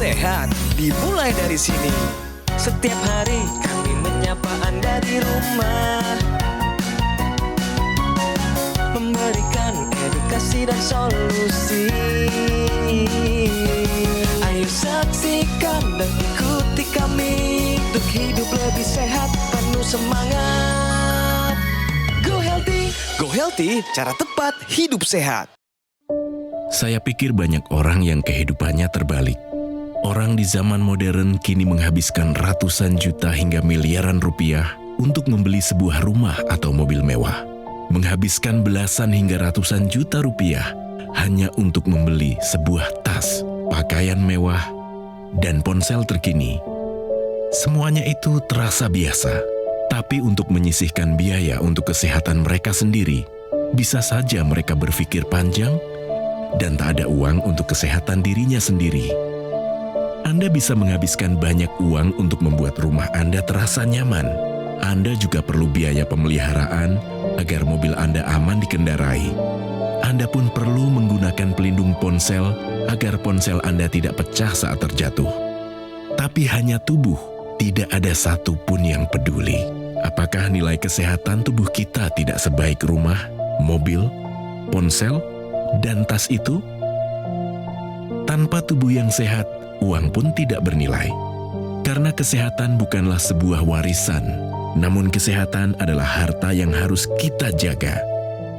sehat dimulai dari sini. Setiap hari kami menyapa Anda di rumah, memberikan edukasi dan solusi. Ayo saksikan dan ikuti kami untuk hidup lebih sehat, penuh semangat. Go Healthy, cara tepat hidup sehat. Saya pikir banyak orang yang kehidupannya terbalik. Orang di zaman modern kini menghabiskan ratusan juta hingga miliaran rupiah untuk membeli sebuah rumah atau mobil mewah. Menghabiskan belasan hingga ratusan juta rupiah hanya untuk membeli sebuah tas, pakaian mewah, dan ponsel terkini. Semuanya itu terasa biasa, tapi untuk menyisihkan biaya untuk kesehatan mereka sendiri, bisa saja mereka berpikir panjang dan tak ada uang untuk kesehatan dirinya sendiri. Anda bisa menghabiskan banyak uang untuk membuat rumah Anda terasa nyaman. Anda juga perlu biaya pemeliharaan agar mobil Anda aman dikendarai. Anda pun perlu menggunakan pelindung ponsel agar ponsel Anda tidak pecah saat terjatuh. Tapi hanya tubuh, tidak ada satupun yang peduli. Apakah nilai kesehatan tubuh kita tidak sebaik rumah, mobil, ponsel, dan tas itu? Tanpa tubuh yang sehat, uang pun tidak bernilai. Karena kesehatan bukanlah sebuah warisan, namun kesehatan adalah harta yang harus kita jaga.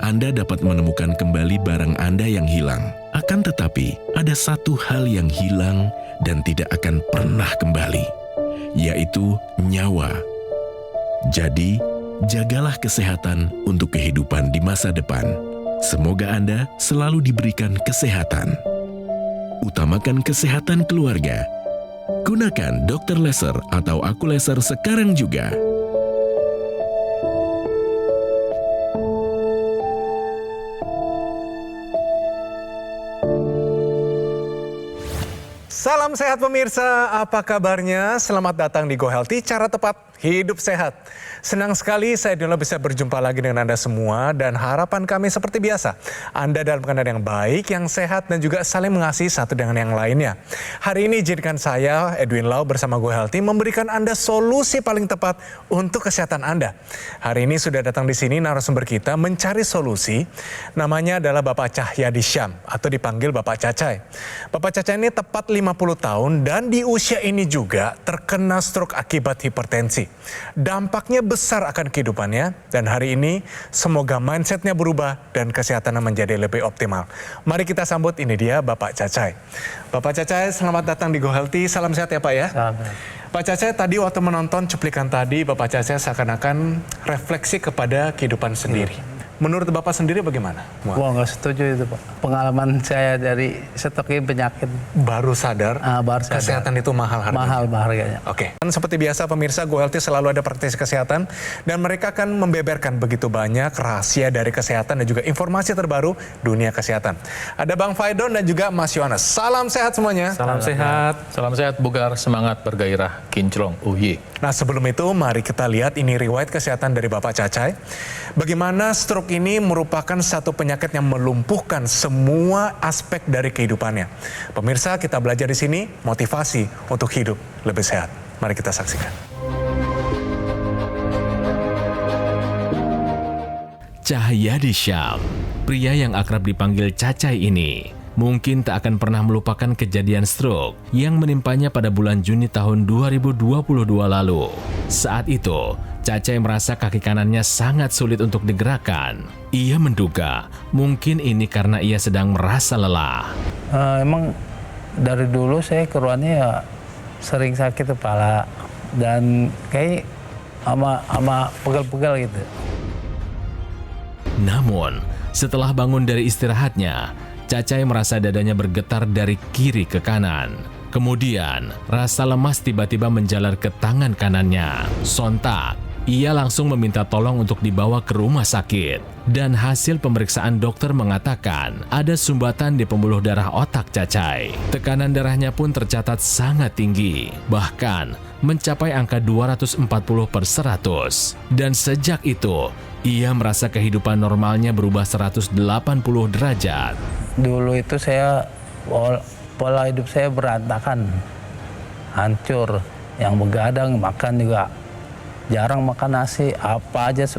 Anda dapat menemukan kembali barang Anda yang hilang. Akan tetapi, ada satu hal yang hilang dan tidak akan pernah kembali, yaitu nyawa. Jadi, jagalah kesehatan untuk kehidupan di masa depan. Semoga Anda selalu diberikan kesehatan. Utamakan kesehatan keluarga. Gunakan Dr. Laser atau Aku Laser sekarang juga. Salam sehat pemirsa, apa kabarnya? Selamat datang di Go Healthy, cara tepat hidup sehat. Senang sekali saya Dino bisa berjumpa lagi dengan Anda semua dan harapan kami seperti biasa. Anda dalam keadaan yang baik, yang sehat dan juga saling mengasihi satu dengan yang lainnya. Hari ini izinkan saya, Edwin Lau bersama Go Healthy memberikan Anda solusi paling tepat untuk kesehatan Anda. Hari ini sudah datang di sini narasumber kita mencari solusi. Namanya adalah Bapak Cahyadi Syam atau dipanggil Bapak Cacai. Bapak Cacai ini tepat 50 tahun dan di usia ini juga terkena stroke akibat hipertensi. Dampaknya besar akan kehidupannya dan hari ini semoga mindsetnya berubah dan kesehatannya menjadi lebih optimal. Mari kita sambut, ini dia Bapak Cacai. Bapak Cacai, selamat datang di Go Healthy. Salam sehat ya Pak ya. Salam. Pak Cacai, tadi waktu menonton cuplikan tadi Bapak Cacai seakan-akan refleksi kepada kehidupan sendiri. Menurut Bapak sendiri bagaimana? Wah, nggak setuju itu Pak. Pengalaman saya dari setokin penyakit. Baru sadar, Baru sadar. kesehatan itu mahal harganya. Mahal harganya. Oke. Dan seperti biasa pemirsa, Go Healthy selalu ada praktisi kesehatan dan mereka akan membeberkan begitu banyak rahasia dari kesehatan dan juga informasi terbaru dunia kesehatan. Ada Bang Faidon dan juga Mas Yohanes. Salam sehat semuanya. Salam sehat. Salam sehat, bugar, semangat, bergairah, kinclong, uye. Nah sebelum itu mari kita lihat ini riwayat kesehatan dari Bapak Cacai. Bagaimana stroke ini merupakan satu penyakit yang melumpuhkan semua aspek dari kehidupannya. Pemirsa, kita belajar di sini motivasi untuk hidup lebih sehat. Mari kita saksikan. Cahyadi Syam, pria yang akrab dipanggil Cacai ini, mungkin tak akan pernah melupakan kejadian stroke yang menimpanya pada bulan Juni tahun 2022 lalu. Saat itu, Cacai merasa kaki kanannya sangat sulit untuk digerakkan. Ia menduga mungkin ini karena ia sedang merasa lelah. Emang dari dulu saya keluarnya ya sering sakit kepala dan kayak sama pegel-pegel gitu. Namun, setelah bangun dari istirahatnya, Cacai merasa dadanya bergetar dari kiri ke kanan. Kemudian, rasa lemas tiba-tiba menjalar ke tangan kanannya. Sontak, ia langsung meminta tolong untuk dibawa ke rumah sakit. Dan hasil pemeriksaan dokter mengatakan ada sumbatan di pembuluh darah otak Cacai. Tekanan darahnya pun tercatat sangat tinggi, bahkan mencapai angka 240/100. Dan sejak itu, ia merasa kehidupan normalnya berubah 180 derajat. Dulu itu saya pola hidup saya berantakan, hancur. Yang begadang, makan juga jarang makan nasi, apa aja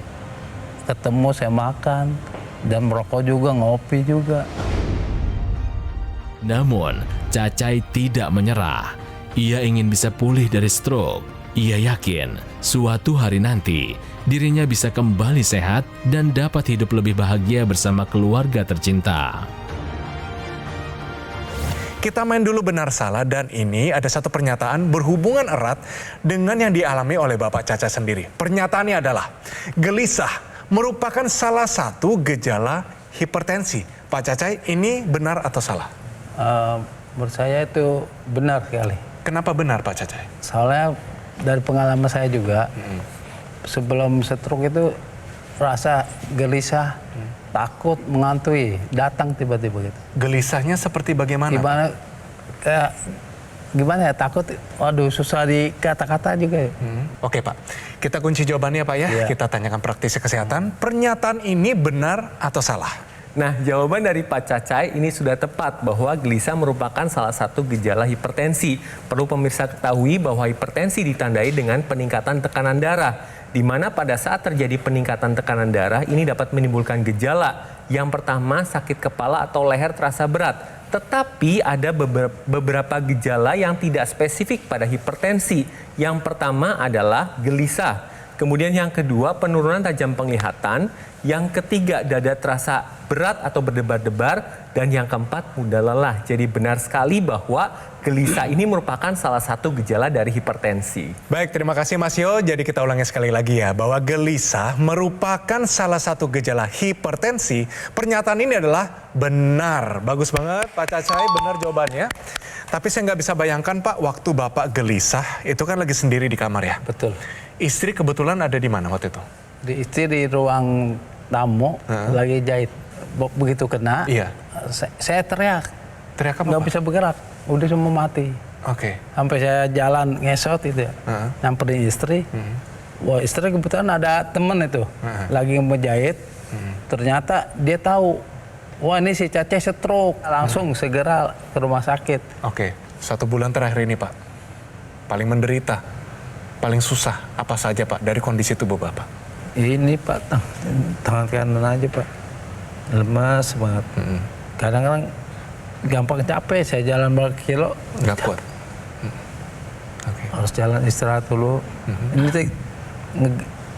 ketemu saya makan, dan merokok juga, ngopi juga. Namun, Cacai tidak menyerah. Ia ingin bisa pulih dari stroke. Ia yakin suatu hari nanti dirinya bisa kembali sehat dan dapat hidup lebih bahagia bersama keluarga tercinta. Kita main dulu benar salah, dan ini ada satu pernyataan berhubungan erat dengan yang dialami oleh Bapak Cacai sendiri. Pernyataannya adalah, gelisah merupakan salah satu gejala hipertensi. Pak Cacai, ini benar atau salah? Menurut saya itu benar sekali. Kenapa benar Pak Cacai? Soalnya dari pengalaman saya juga, sebelum stroke itu rasa gelisah, takut, mengantui, datang tiba-tiba gitu. Gelisahnya seperti bagaimana? Gimana ya, takut, waduh susah di kata-kata juga. Oke Pak, kita kunci jawabannya Pak ya. Iya. Kita tanyakan praktisi kesehatan. Pernyataan ini benar atau salah? Nah, jawaban dari Pak Cacai ini sudah tepat bahwa gelisah merupakan salah satu gejala hipertensi. Perlu pemirsa ketahui bahwa hipertensi ditandai dengan peningkatan tekanan darah, di mana pada saat terjadi peningkatan tekanan darah ini dapat menimbulkan gejala. Yang pertama, sakit kepala atau leher terasa berat. Tetapi ada beberapa gejala yang tidak spesifik pada hipertensi. Yang pertama adalah gelisah. Kemudian yang kedua, penurunan tajam penglihatan. Yang ketiga, dada terasa berat atau berdebar-debar. Dan yang keempat, mudah lelah. Jadi benar sekali bahwa gelisah ini merupakan salah satu gejala dari hipertensi. Baik, terima kasih Mas Yo. Jadi kita ulangi sekali lagi ya, bahwa gelisah merupakan salah satu gejala hipertensi. Pernyataan ini adalah benar. Bagus banget Pak Cacai, benar jawabannya. Tapi saya nggak bisa bayangkan Pak, waktu Bapak gelisah, itu kan lagi sendiri di kamar ya? Betul. Istri kebetulan ada di mana waktu itu? Istri di ruang tamu, lagi jahit. Begitu kena, Iya. saya teriak. Teriak apa Nggak Pak? bisa bergerak, udah semua mati. Oke. Sampai saya jalan ngesot itu ya, nyamperin istri. Wah, istri kebetulan ada temen itu, lagi menjahit. Ternyata dia tahu, wah ini si Cacai stroke. Langsung segera ke rumah sakit. Oke, 1 bulan terakhir ini Pak, paling menderita, paling susah apa saja Pak dari kondisi tubuh Bapak? Ini Pak, tangan kanan aja Pak, lemas banget. Kadang-kadang gampang capek, saya jalan berapa kilo, Nggak kuat? Oke. harus jalan istirahat dulu.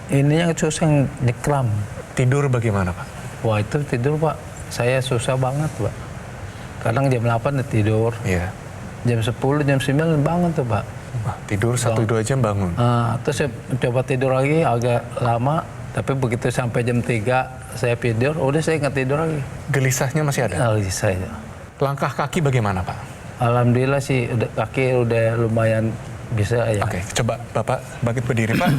Ini yang susah nyekram. Tidur bagaimana Pak? Wah itu tidur Pak, saya susah banget Pak. Kadang jam 8 udah tidur, Iya. jam 10, jam 9 bangun tuh Pak. Wah, tidur 1-2 jam bangun. Terus saya coba tidur lagi agak lama, tapi begitu sampai jam 3 saya tidur, udah saya nggak tidur lagi. Gelisahnya masih ada? Lagi saya. Langkah kaki bagaimana Pak? Alhamdulillah sih kaki udah lumayan bisa ya. Oke, coba Bapak bangkit berdiri Pak.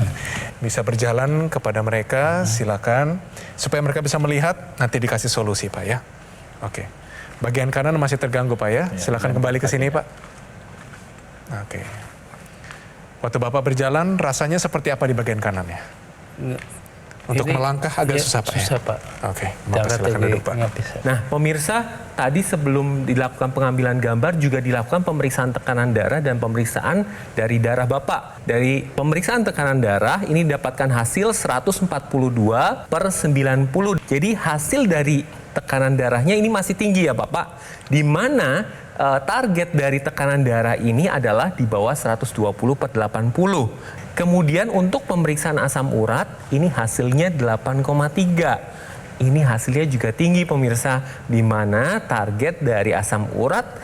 Bisa berjalan kepada mereka, silakan. Supaya mereka bisa melihat, nanti dikasih solusi Pak ya. Oke. Bagian kanan masih terganggu Pak ya. Silakan kembali ke sini Pak. Oke. Waktu Bapak berjalan, rasanya seperti apa di bagian kanannya? Untuk Ini- melangkah agak ya, susah Pak susah, ya? Pak. Oke, Bapak silakan duduk Pak. Nggak bisa. Nah, pemirsa, tadi sebelum dilakukan pengambilan gambar juga dilakukan pemeriksaan tekanan darah dan pemeriksaan dari darah Bapak. Dari pemeriksaan tekanan darah ini dapatkan hasil 142/90. Jadi hasil dari tekanan darahnya ini masih tinggi ya Bapak. Di mana target dari tekanan darah ini adalah di bawah 120/80. Kemudian untuk pemeriksaan asam urat ini hasilnya 8,3. Ini hasilnya juga tinggi pemirsa, di mana target dari asam urat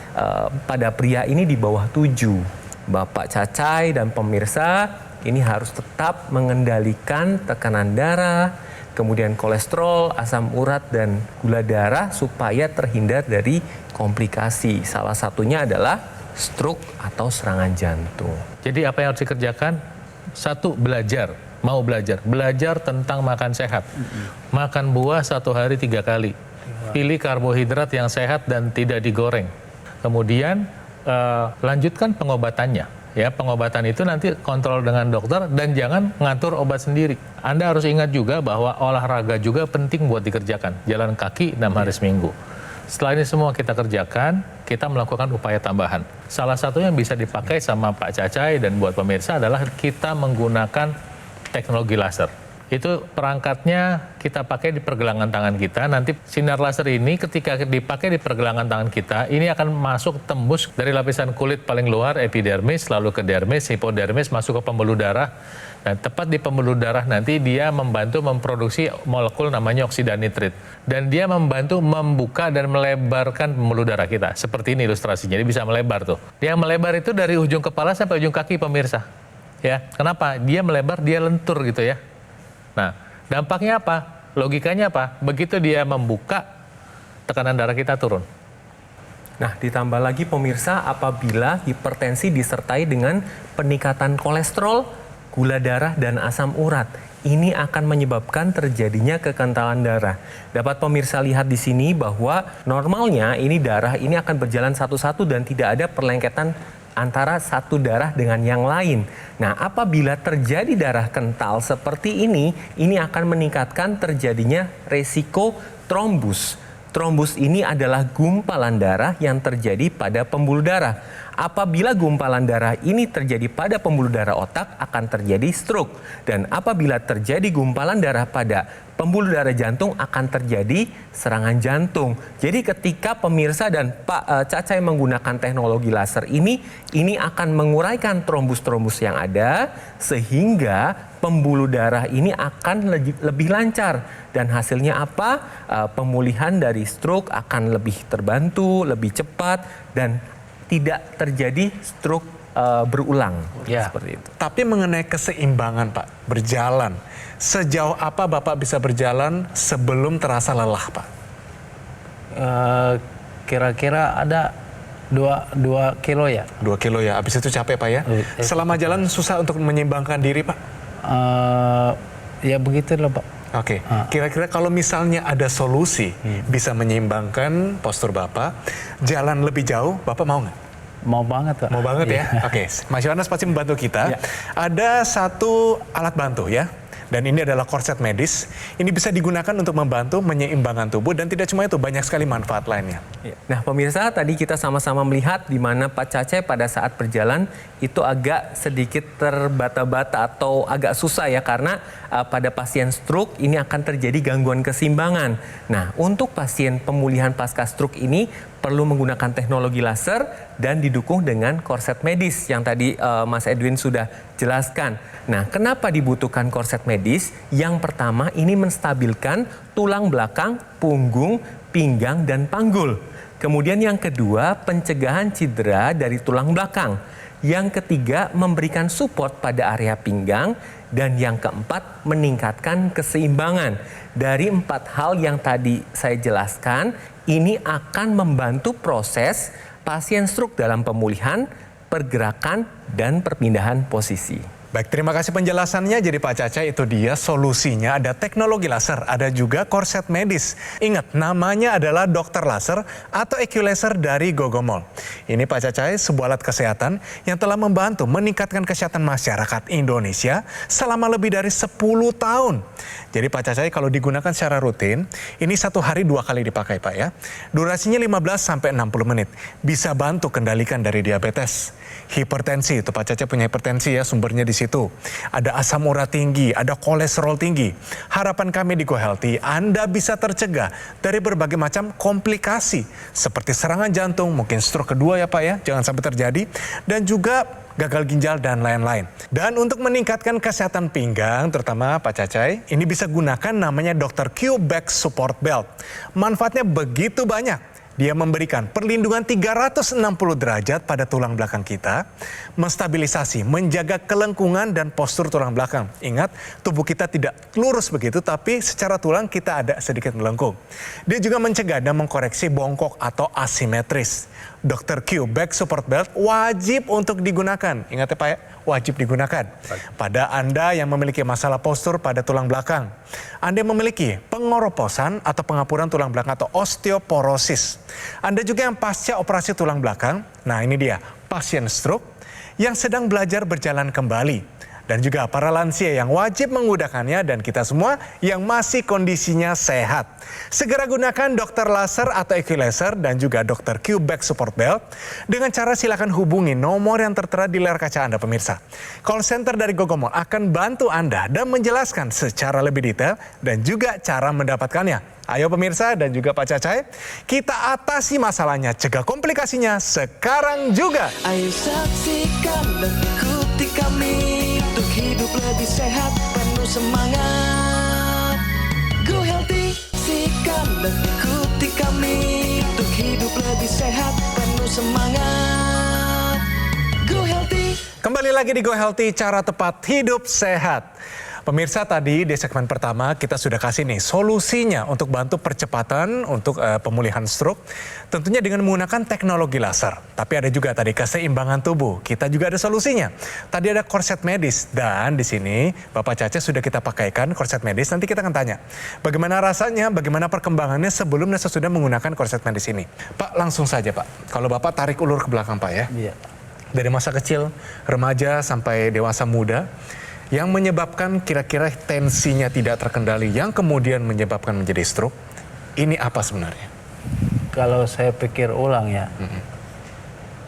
pada pria ini di bawah 7. Bapak Cacai dan pemirsa ini harus tetap mengendalikan tekanan darah, kemudian kolesterol, asam urat, dan gula darah supaya terhindar dari komplikasi. Salah satunya adalah stroke atau serangan jantung. Jadi apa yang harus dikerjakan? Satu, belajar. Mau belajar tentang makan sehat. Makan buah 1 hari 3 kali. Pilih karbohidrat yang sehat dan tidak digoreng. Kemudian lanjutkan pengobatannya. Ya, pengobatan itu nanti kontrol dengan dokter dan jangan ngatur obat sendiri. Anda harus ingat juga bahwa olahraga juga penting buat dikerjakan. Jalan kaki 6 hari seminggu. Setelah ini semua kita kerjakan, kita melakukan upaya tambahan. Salah satu yang bisa dipakai sama Pak Cacai dan buat pemirsa adalah kita menggunakan teknologi laser. Itu perangkatnya kita pakai di pergelangan tangan kita. Nanti sinar laser ini ketika dipakai di pergelangan tangan kita, ini akan masuk tembus dari lapisan kulit paling luar, epidermis, lalu ke dermis, hipodermis, masuk ke pembuluh darah. Dan tepat di pembuluh darah nanti dia membantu memproduksi molekul namanya oksida nitrit. Dan dia membantu membuka dan melebarkan pembuluh darah kita. Seperti ini ilustrasinya, jadi bisa melebar tuh. Yang melebar itu dari ujung kepala sampai ujung kaki pemirsa. Ya, kenapa? Dia melebar, dia lentur gitu ya. Nah, dampaknya apa? Logikanya apa? Begitu dia membuka, tekanan darah kita turun. Nah, ditambah lagi pemirsa, apabila hipertensi disertai dengan peningkatan kolesterol, gula darah, dan asam urat, ini akan menyebabkan terjadinya kekentalan darah. Dapat pemirsa lihat di sini bahwa normalnya ini darah ini akan berjalan satu-satu dan tidak ada perlengketan antara satu darah dengan yang lain. Nah, apabila terjadi darah kental seperti ini akan meningkatkan terjadinya resiko trombus. Trombus ini adalah gumpalan darah yang terjadi pada pembuluh darah. Apabila gumpalan darah ini terjadi pada pembuluh darah otak, akan terjadi stroke. Dan apabila terjadi gumpalan darah pada pembuluh darah jantung, akan terjadi serangan jantung. Jadi ketika pemirsa dan Pak Cacai menggunakan teknologi laser ini akan menguraikan trombus-trombus yang ada, sehingga pembuluh darah ini akan lebih lancar. Dan hasilnya apa? Pemulihan dari stroke akan lebih terbantu, lebih cepat, dan tidak terjadi stroke berulang. Ya. Seperti itu. Tapi mengenai keseimbangan Pak, berjalan, sejauh apa Bapak bisa berjalan sebelum terasa lelah Pak? Kira-kira ada 2 kilo ya. 2 kilo ya, habis itu capek Pak ya? Selama jalan susah untuk menyeimbangkan diri Pak? Ya begitulah Pak. Oke, kira-kira kalau misalnya ada solusi bisa menyeimbangkan postur Bapak, jalan lebih jauh, Bapak mau nggak? Mau banget Pak. Mau banget ya? Oke, Mas Yohanes pasti membantu kita. Ada satu alat bantu ya, dan ini adalah korset medis. Ini bisa digunakan untuk membantu menyeimbangkan tubuh, dan tidak cuma itu, banyak sekali manfaat lainnya. Nah pemirsa, tadi kita sama-sama melihat di mana Pak Cacai pada saat berjalan itu agak sedikit terbata-bata atau agak susah ya, karena pada pasien stroke ini akan terjadi gangguan keseimbangan. Nah, untuk pasien pemulihan pasca stroke ini perlu menggunakan teknologi laser dan didukung dengan korset medis yang tadi Mas Edwin sudah jelaskan. Nah, kenapa dibutuhkan korset medis? Yang pertama, ini menstabilkan tulang belakang, punggung, pinggang, dan panggul. Kemudian yang kedua, pencegahan cedera dari tulang belakang. Yang ketiga, memberikan support pada area pinggang. Dan yang keempat, meningkatkan keseimbangan. Dari 4 hal yang tadi saya jelaskan, ini akan membantu proses pasien stroke dalam pemulihan, pergerakan, dan perpindahan posisi. Baik, terima kasih penjelasannya. Jadi Pak Cacai, itu dia solusinya. Ada teknologi laser, ada juga korset medis. Ingat, namanya adalah dokter laser atau EQ-Laser dari Gogomol. Ini Pak Cacai, sebuah alat kesehatan yang telah membantu meningkatkan kesehatan masyarakat Indonesia selama lebih dari 10 tahun. Jadi Pak Cacai, kalau digunakan secara rutin, ini 1 hari 2 kali dipakai Pak ya. Durasinya 15-60 menit. Bisa bantu kendalikan dari diabetes, hipertensi. Itu Pak Cacai punya hipertensi ya, sumbernya di situ. Ada asam urat tinggi, ada kolesterol tinggi. Harapan kami di Go Healthy, Anda bisa tercegah dari berbagai macam komplikasi seperti serangan jantung, mungkin stroke kedua ya Pak ya, jangan sampai terjadi, dan juga gagal ginjal dan lain-lain. Dan untuk meningkatkan kesehatan pinggang, terutama Pak Cacai, ini bisa gunakan namanya Dr. Q Back Support Belt. Manfaatnya begitu banyak. Dia memberikan perlindungan 360 derajat pada tulang belakang kita, menstabilisasi, menjaga kelengkungan dan postur tulang belakang. Ingat, tubuh kita tidak lurus begitu, tapi secara tulang kita ada sedikit melengkung. Dia juga mencegah dan mengkoreksi bongkok atau asimetris. Dr. Q Back Support Belt wajib untuk digunakan. Ingat ya Pak ya, wajib digunakan. Pada Anda yang memiliki masalah postur pada tulang belakang, Anda yang memiliki pengoroposan atau pengapuran tulang belakang atau osteoporosis, Anda juga yang pasca operasi tulang belakang, nah ini dia, pasien stroke yang sedang belajar berjalan kembali, dan juga para lansia yang wajib menggunakannya dan kita semua yang masih kondisinya sehat. Segera gunakan dokter laser atau equalizer dan juga dokter Q-Back Support Belt. Dengan cara silakan hubungi nomor yang tertera di layar kaca Anda pemirsa. Call center dari Gogomall akan bantu Anda dan menjelaskan secara lebih detail dan juga cara mendapatkannya. Ayo pemirsa dan juga Pak Cacai, kita atasi masalahnya, cegah komplikasinya sekarang juga. Ayo saksikan dan ikuti kami untuk hidup lebih sehat, penuh semangat. Go Healthy, saksikan dan ikuti kami untuk hidup lebih sehat, penuh semangat. Go Healthy. Kembali lagi di Go Healthy, cara tepat hidup sehat. Pemirsa, tadi di segmen pertama kita sudah kasih nih solusinya untuk bantu percepatan untuk pemulihan stroke. Tentunya dengan menggunakan teknologi laser. Tapi ada juga tadi keseimbangan tubuh. Kita juga ada solusinya. Tadi ada korset medis dan di sini Bapak Caca sudah kita pakaikan korset medis. Nanti kita akan tanya bagaimana rasanya, bagaimana perkembangannya sebelum dan sesudah menggunakan korset medis ini. Pak, langsung saja Pak. Kalau Bapak tarik ulur ke belakang Pak ya. Iya. Dari masa kecil, remaja sampai dewasa muda. Yang menyebabkan kira-kira tensinya tidak terkendali, yang kemudian menyebabkan menjadi stroke, ini apa sebenarnya? Kalau saya pikir ulang ya,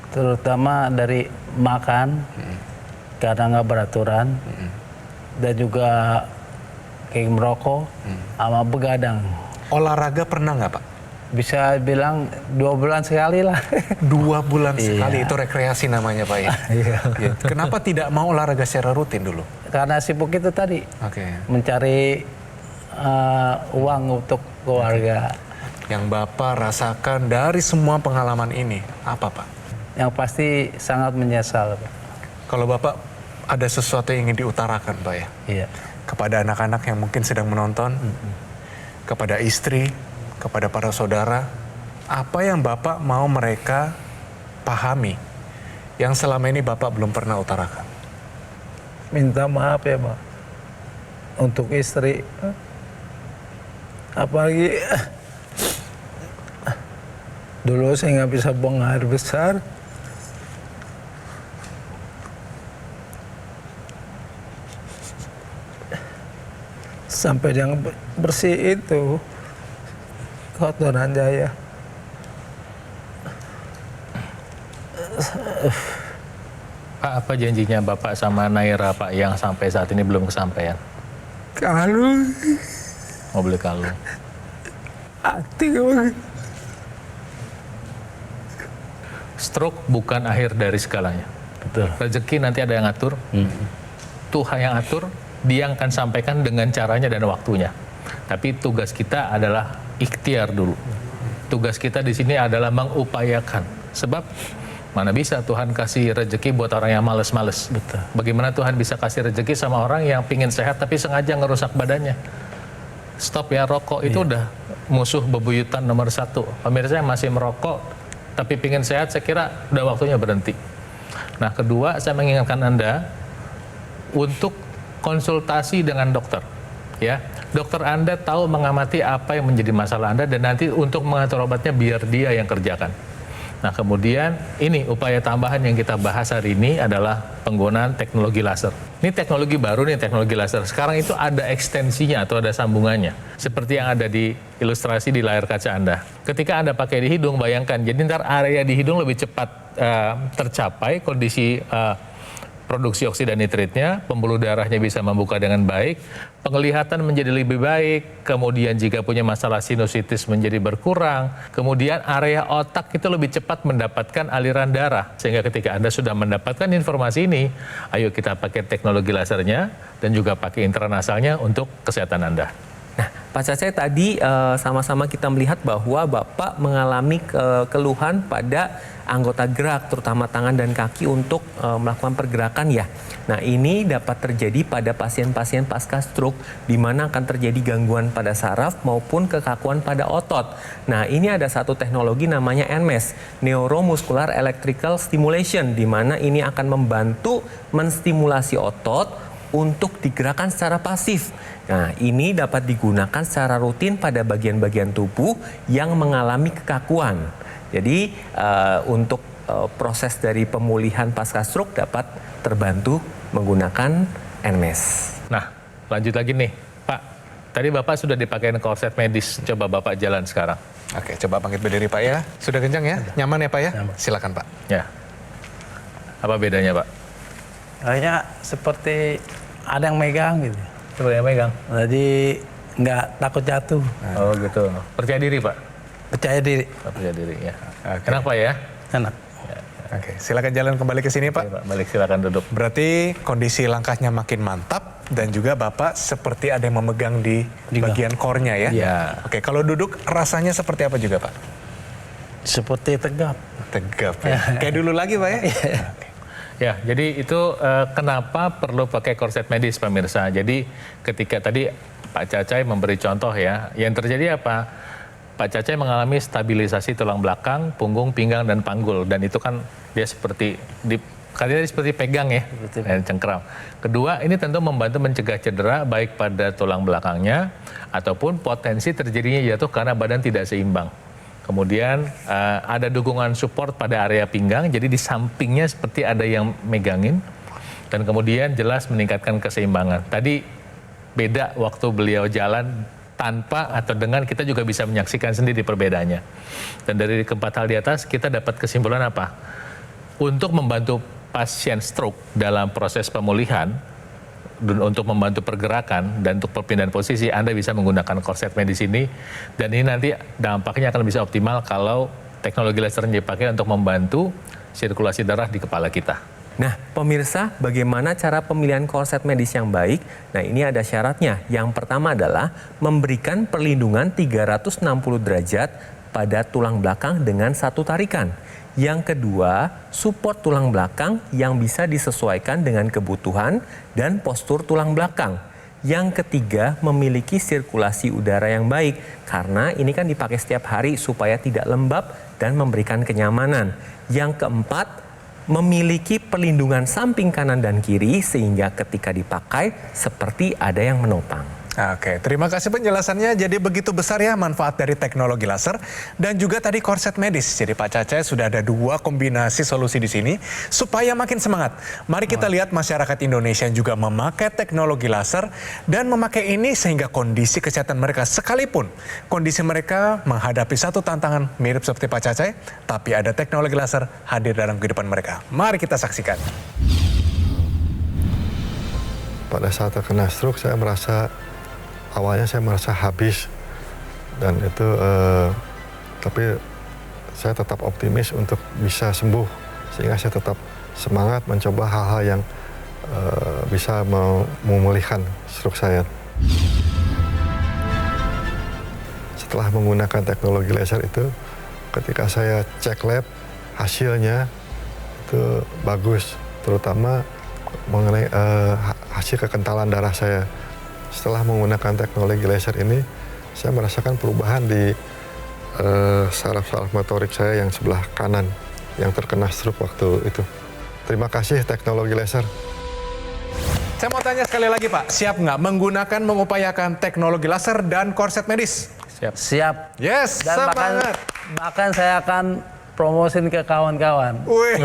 terutama dari makan, karena nggak beraturan, dan juga kayak merokok, sama begadang. Olahraga pernah nggak Pak? Bisa bilang 2 bulan sekali lah. 2 bulan sekali, Iya. itu rekreasi namanya Pak ya? Iya. Ya. Kenapa tidak mau olahraga secara rutin dulu? Karena sibuk itu tadi, Oke. mencari uang untuk keluarga. Yang Bapak rasakan dari semua pengalaman ini, apa Pak? Yang pasti sangat menyesal, Pak. Kalau Bapak ada sesuatu yang ingin diutarakan Pak ya? Iya. Kepada anak-anak yang mungkin sedang menonton, kepada istri, kepada para saudara, apa yang Bapak mau mereka pahami yang selama ini Bapak belum pernah utarakan? Minta maaf ya, Pak. Untuk istri. Apalagi dulu saya nggak bisa buang air besar. Sampai yang bersih itu kotoran Jaya. Pak, apa janjinya Bapak sama Naira Pak yang sampai saat ini belum kesampaian? Kalau Mau beli kalung. hati Stroke bukan akhir dari segalanya. betul. Rezeki nanti ada yang ngatur. Tuhan yang atur, dia yang akan sampaikan dengan caranya dan waktunya. Tapi tugas kita adalah ikhtiar dulu. Tugas kita di sini adalah mengupayakan. Sebab mana bisa Tuhan kasih rezeki buat orang yang males-males. Betul. Bagaimana Tuhan bisa kasih rezeki sama orang yang pingin sehat tapi sengaja ngerusak badannya. Stop ya, rokok itu udah musuh bebuyutan nomor 1. Pemirsa yang masih merokok tapi pingin sehat, saya kira udah waktunya berhenti. Nah, kedua, saya mengingatkan Anda untuk konsultasi dengan dokter. Ya, dokter Anda tahu mengamati apa yang menjadi masalah Anda dan nanti untuk mengatur obatnya biar dia yang kerjakan. Nah, kemudian ini upaya tambahan yang kita bahas hari ini adalah penggunaan teknologi laser. Ini teknologi baru nih, teknologi laser. Sekarang itu ada ekstensinya atau ada sambungannya. Seperti yang ada di ilustrasi di layar kaca Anda. Ketika Anda pakai di hidung, bayangkan, jadi ntar area di hidung lebih cepat tercapai kondisi produksi oksida nitritnya, pembuluh darahnya bisa membuka dengan baik, penglihatan menjadi lebih baik, kemudian jika punya masalah sinusitis menjadi berkurang, kemudian area otak itu lebih cepat mendapatkan aliran darah. Sehingga ketika Anda sudah mendapatkan informasi ini, ayo kita pakai teknologi lasernya dan juga pakai intranasalnya untuk kesehatan Anda. Nah, Pak Cacai, tadi sama-sama kita melihat bahwa Bapak mengalami keluhan pada anggota gerak, terutama tangan dan kaki untuk melakukan pergerakan ya. Nah, ini dapat terjadi pada pasien-pasien pasca stroke, di mana akan terjadi gangguan pada saraf maupun kekakuan pada otot. Nah, ini ada satu teknologi namanya NMES, Neuromuscular Electrical Stimulation, di mana ini akan membantu menstimulasi otot untuk digerakkan secara pasif. Nah, ini dapat digunakan secara rutin pada bagian-bagian tubuh yang mengalami kekakuan. Jadi, untuk proses dari pemulihan pasca stroke dapat terbantu menggunakan Nmes. Nah, lanjut lagi nih, Pak. Tadi Bapak sudah dipakai korset medis. Coba Bapak jalan sekarang. Oke, coba bangkit berdiri Pak ya. Sudah kencang ya? Nyaman ya Pak ya? Silakan Pak. Ya. Apa bedanya, Pak? Kayaknya seperti ada yang megang gitu. Coba yang megang. Jadi nggak takut jatuh. Oh gitu. Percaya diri, Pak? Percaya diri. Oh, percaya diri, ya. Oke. Enak, Pak, ya? Enak. Oke, silakan jalan kembali ke sini Pak. Oke, Pak. Balik, silakan duduk. Berarti kondisi langkahnya makin mantap dan juga Bapak seperti ada yang memegang di bagian core-nya ya? Iya. Oke, kalau duduk rasanya seperti apa juga Pak? Seperti tegap. Tegap ya? Kayak dulu lagi Pak ya? Oke. Ya, jadi itu kenapa perlu pakai korset medis, pemirsa. Jadi ketika tadi Pak Cacai memberi contoh ya, yang terjadi apa? Pak Cacai mengalami stabilisasi tulang belakang, punggung, pinggang, dan panggul. Dan itu kan dia seperti, katanya seperti pegang ya, dan cengkram. Kedua, ini tentu membantu mencegah cedera baik pada tulang belakangnya, ataupun potensi terjadinya jatuh karena badan tidak seimbang. Kemudian ada dukungan support pada area pinggang, jadi di sampingnya seperti ada yang megangin. Dan kemudian jelas meningkatkan keseimbangan. Tadi beda waktu beliau jalan tanpa atau dengan, kita juga bisa menyaksikan sendiri perbedaannya. Dan dari keempat hal di atas kita dapat kesimpulan apa? Untuk membantu pasien stroke dalam proses pemulihan, untuk membantu pergerakan dan untuk perpindahan posisi, Anda bisa menggunakan korset medis ini. Dan ini nanti dampaknya akan bisa optimal kalau teknologi laser yang dipakai untuk membantu sirkulasi darah di kepala kita. Nah, pemirsa, bagaimana cara pemilihan korset medis yang baik? Nah, ini ada syaratnya. Yang pertama adalah memberikan perlindungan 360 derajat pada tulang belakang dengan satu tarikan. Yang kedua, support tulang belakang yang bisa disesuaikan dengan kebutuhan dan postur tulang belakang. Yang ketiga, memiliki sirkulasi udara yang baik, karena ini kan dipakai setiap hari supaya tidak lembab dan memberikan kenyamanan. Yang keempat, memiliki perlindungan samping kanan dan kiri sehingga ketika dipakai seperti ada yang menopang. Oke, terima kasih penjelasannya. Jadi begitu besar ya manfaat dari teknologi laser dan juga tadi korset medis. Jadi Pak Cacai sudah ada dua kombinasi solusi di sini supaya makin semangat. Mari kita lihat masyarakat Indonesia yang juga memakai teknologi laser dan memakai ini sehingga kondisi kesehatan mereka, sekalipun kondisi mereka menghadapi satu tantangan mirip seperti Pak Cacai, tapi ada teknologi laser hadir dalam kehidupan mereka. Mari kita saksikan. Pada saat terkena stroke awalnya saya merasa habis dan itu tapi saya tetap optimis untuk bisa sembuh, sehingga saya tetap semangat mencoba hal-hal yang bisa memulihkan stroke saya. Setelah menggunakan teknologi laser itu, ketika saya cek lab, hasilnya itu bagus, terutama mengenai hasil kekentalan darah saya. Setelah menggunakan teknologi laser ini, saya merasakan perubahan di saraf-saraf motorik saya yang sebelah kanan yang terkena stroke waktu itu. Terima kasih teknologi laser. Saya mau tanya sekali lagi Pak, siap nggak mengupayakan teknologi laser dan korset medis? Siap. Siap. Yes, Dan semangat. bahkan saya akan promosin ke kawan-kawan. Wih,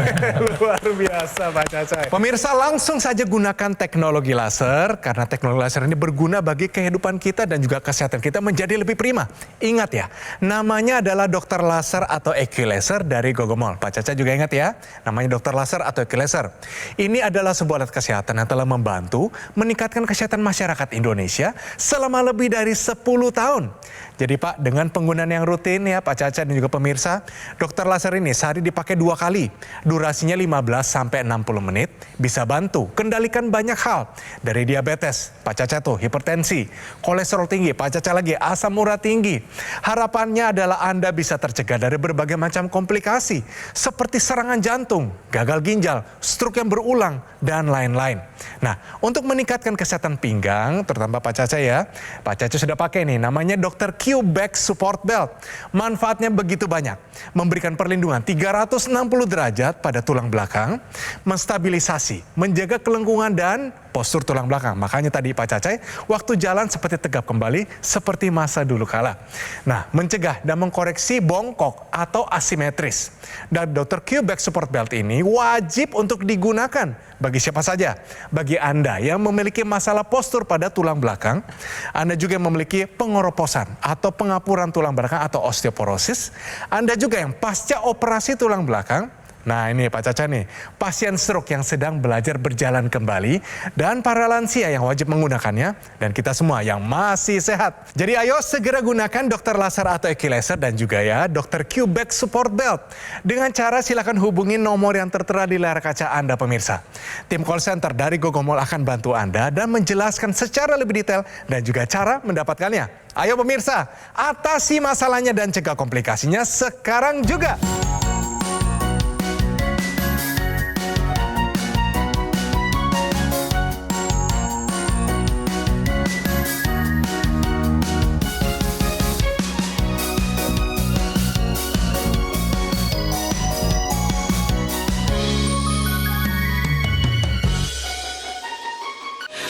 luar biasa Pak Cacai. Pemirsa, langsung saja gunakan teknologi laser karena teknologi laser ini berguna bagi kehidupan kita dan juga kesehatan kita menjadi lebih prima. Ingat ya, namanya adalah dokter laser atau Equilaser dari Gogomol. Pak Cacai juga ingat ya, namanya dokter laser atau Equilaser. Ini adalah sebuah alat kesehatan yang telah membantu meningkatkan kesehatan masyarakat Indonesia selama lebih dari 10 tahun. Jadi Pak, dengan penggunaan yang rutin ya Pak Cacai dan juga pemirsa, dokter laser ini sehari dipakai 2 kali. Durasinya 15-60 menit, bisa bantu kendalikan banyak hal. Dari diabetes, Pak Cacai tuh hipertensi, kolesterol tinggi, Pak Cacai lagi asam urat tinggi. Harapannya adalah Anda bisa tercegah dari berbagai macam komplikasi seperti serangan jantung, gagal ginjal, stroke yang berulang, dan lain-lain. Nah, untuk meningkatkan kesehatan pinggang, terutama Pak Cacai ya, Pak Cacai sudah pakai nih, namanya Dr. Q-Back Support Belt. Manfaatnya begitu banyak, memberikan perlindungan 360 derajat pada tulang belakang, menstabilisasi, menjaga kelengkungan dan postur tulang belakang. Makanya tadi Pak Cacai, waktu jalan seperti tegap kembali, seperti masa dulu kala. Nah, mencegah dan mengkoreksi bongkok atau asimetris. Dan Dr. Q Back Support Belt ini wajib untuk digunakan bagi siapa saja. Bagi Anda yang memiliki masalah postur pada tulang belakang, Anda juga yang memiliki pengoroposan atau pengapuran tulang belakang atau osteoporosis, Anda juga yang pasca operasi tulang belakang. Nah ini Pak Caca nih, pasien stroke yang sedang belajar berjalan kembali dan para lansia yang wajib menggunakannya dan kita semua yang masih sehat. Jadi ayo segera gunakan Dr. Laser atau Equilaser dan juga ya Dr. Q Back Support Belt. Dengan cara silakan hubungi nomor yang tertera di layar kaca Anda pemirsa. Tim call center dari Gogomol akan bantu Anda dan menjelaskan secara lebih detail dan juga cara mendapatkannya. Ayo pemirsa, atasi masalahnya dan cegah komplikasinya sekarang juga.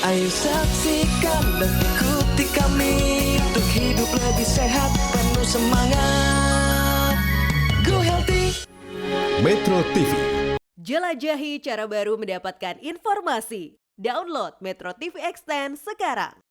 Ayo saksikan dan ikuti kami untuk hidup lebih sehat, penuh semangat. Go Healthy. Metro TV. Jelajahi cara baru mendapatkan informasi. Download Metro TV Extend sekarang.